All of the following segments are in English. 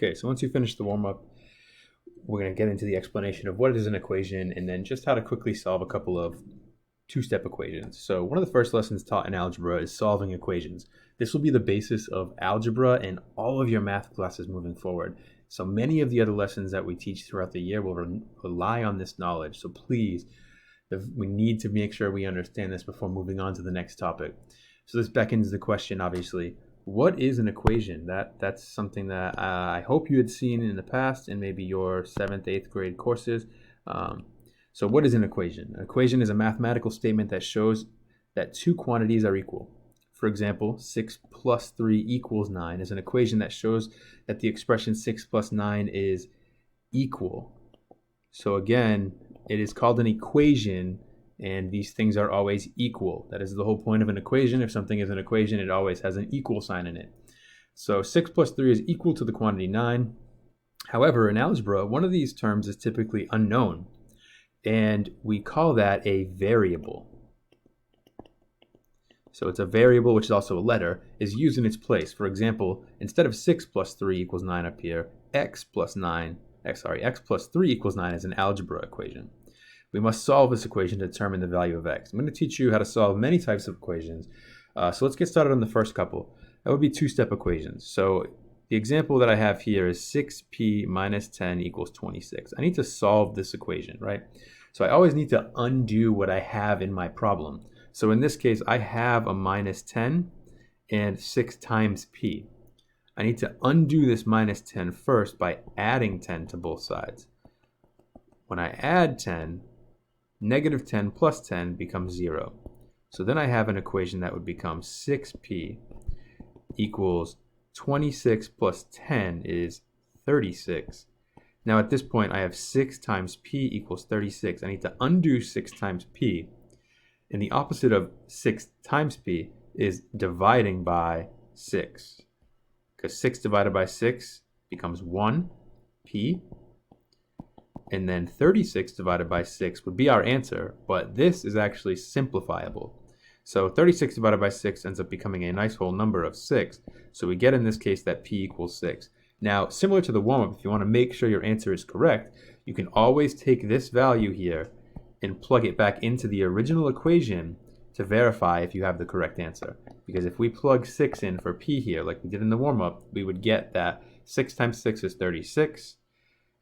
Okay, so once you finish the warm-up, we're going to get into the explanation of what is an equation and then just how to quickly solve a couple of two-step equations. So one of the first lessons taught in algebra is solving equations. This will be the basis of algebra and all of your math classes moving forward. So many of the other lessons that we teach throughout the year will rely on this knowledge. So please, we need to make sure we understand this before moving on to the next topic. So this beckons the question, obviously, what is an equation? That's something that I hope you had seen in the past in maybe your 7th, 8th grade courses. So what is an equation? An equation is a mathematical statement that shows that two quantities are equal. For example, 6 plus 3 equals 9 is an equation that shows that the expression 6 plus 9 is equal. So again, it is called an equation, and these things are always equal. That is the whole point of an equation. If something is an equation, it always has an equal sign in it. So 6 plus 3 is equal to the quantity 9. However, in algebra, one of these terms is typically unknown, and we call that a variable. So it's a variable, which is also a letter, is used in its place. For example, instead of 6 plus 3 equals 9 up here, x plus 3 equals 9 is an algebra equation. We must solve this equation to determine the value of x. I'm going to teach you how to solve many types of equations. So let's get started on the first couple. That would be two-step equations. So the example that I have here is 6p minus 10 equals 26. I need to solve this equation, right? So I always need to undo what I have in my problem. So in this case, I have a minus 10 and 6 times p. I need to undo this minus 10 first by adding 10 to both sides. When I add 10, negative 10 plus 10 becomes 0. So then I have an equation that would become 6p equals 26 plus 10 is 36. Now at this point, I have 6 times p equals 36. I need to undo 6 times p. And the opposite of 6 times p is dividing by 6. Because 6 divided by 6 becomes 1p. And then 36 divided by 6 would be our answer, but this is actually simplifiable. So 36 divided by 6 ends up becoming a nice whole number of 6. So we get in this case that p equals 6. Now, similar to the warm-up, if you want to make sure your answer is correct, you can always take this value here and plug it back into the original equation to verify if you have the correct answer. Because if we plug 6 in for p here, like we did in the warm-up, we would get that 6 times 6 is 36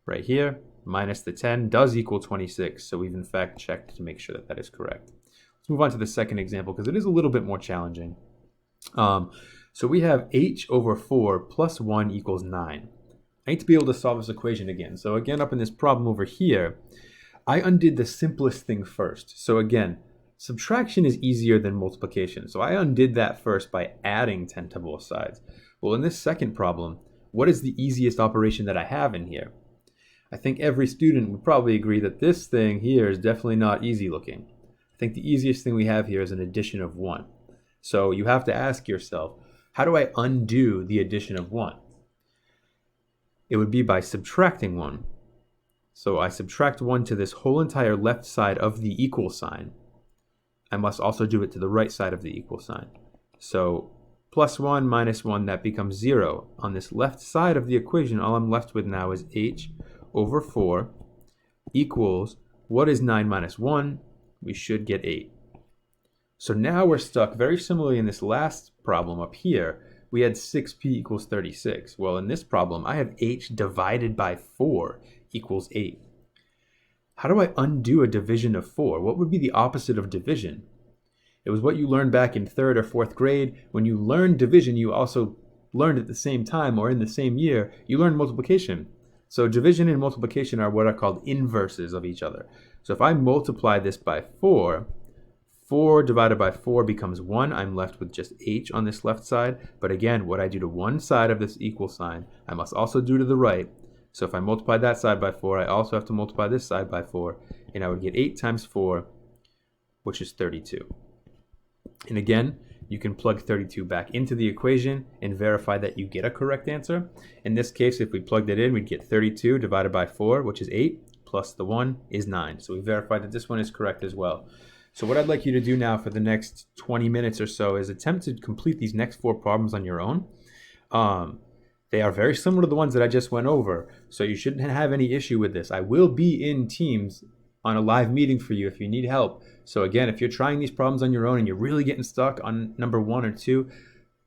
right here, minus the 10 does equal 26. So we've in fact checked to make sure that that is correct. Let's move on to the second example because it is a little bit more challenging. So we have h over 4 plus 1 equals 9. I need to be able to solve this equation again. So again, up in this problem over here, I undid the simplest thing first. So again, subtraction is easier than multiplication. So I undid that first by adding 10 to both sides. Well, in this second problem, what is the easiest operation that I have in here? I think every student would probably agree that this thing here is definitely not easy looking. I think the easiest thing we have here is an addition of 1. So you have to ask yourself, how do I undo the addition of 1? It would be by subtracting 1. So I subtract 1 to this whole entire left side of the equal sign. I must also do it to the right side of the equal sign. So plus 1 minus 1, that becomes 0. On this left side of the equation, all I'm left with now is h over 4 equals, what is 9 minus 1? We should get 8. So now we're stuck very similarly in this last problem up here. We had 6p equals 36. Well, in this problem, I have h divided by 4 equals 8. How do I undo a division of 4? What would be the opposite of division? It was what you learned back in 3rd or 4th grade. When you learned division, you also learned at the same time or in the same year, you learned multiplication. So division and multiplication are what are called inverses of each other. So if I multiply this by 4, 4 divided by 4 becomes 1. I'm left with just h on this left side. But again, what I do to one side of this equal sign, I must also do to the right. So if I multiply that side by 4, I also have to multiply this side by 4. And I would get 8 times 4, which is 32. And again, you can plug 32 back into the equation and verify that you get a correct answer. In this case, if we plugged it in, we'd get 32 divided by 4, which is 8, plus the 1 is 9. So we verified that this one is correct as well. So what I'd like you to do now for the next 20 minutes or so is attempt to complete these next 4 problems on your own. They are very similar to the ones that I just went over, so you shouldn't have any issue with this. I will be in Teams on a live meeting for you if you need help. So again, if you're trying these problems on your own and you're really getting stuck on number 1 or 2,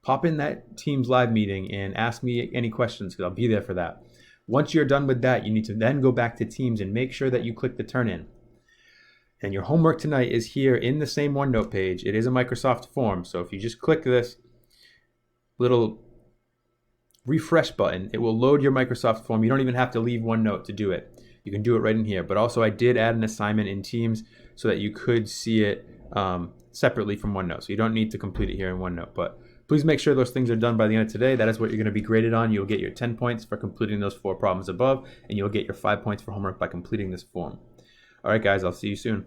pop in that Teams live meeting and ask me any questions because I'll be there for that. Once you're done with that, you need to then go back to Teams and make sure that you click the turn in. And your homework tonight is here in the same OneNote page. It is a Microsoft form, so if you just click this little refresh button, it will load your Microsoft form. You don't even have to leave OneNote to do it. You can do it right in here. But also I did add an assignment in Teams so that you could see it separately from OneNote. So you don't need to complete it here in OneNote. But please make sure those things are done by the end of today. That is what you're going to be graded on. You'll get your 10 points for completing those 4 problems above, and you'll get your 5 points for homework by completing this form. All right, guys, I'll see you soon.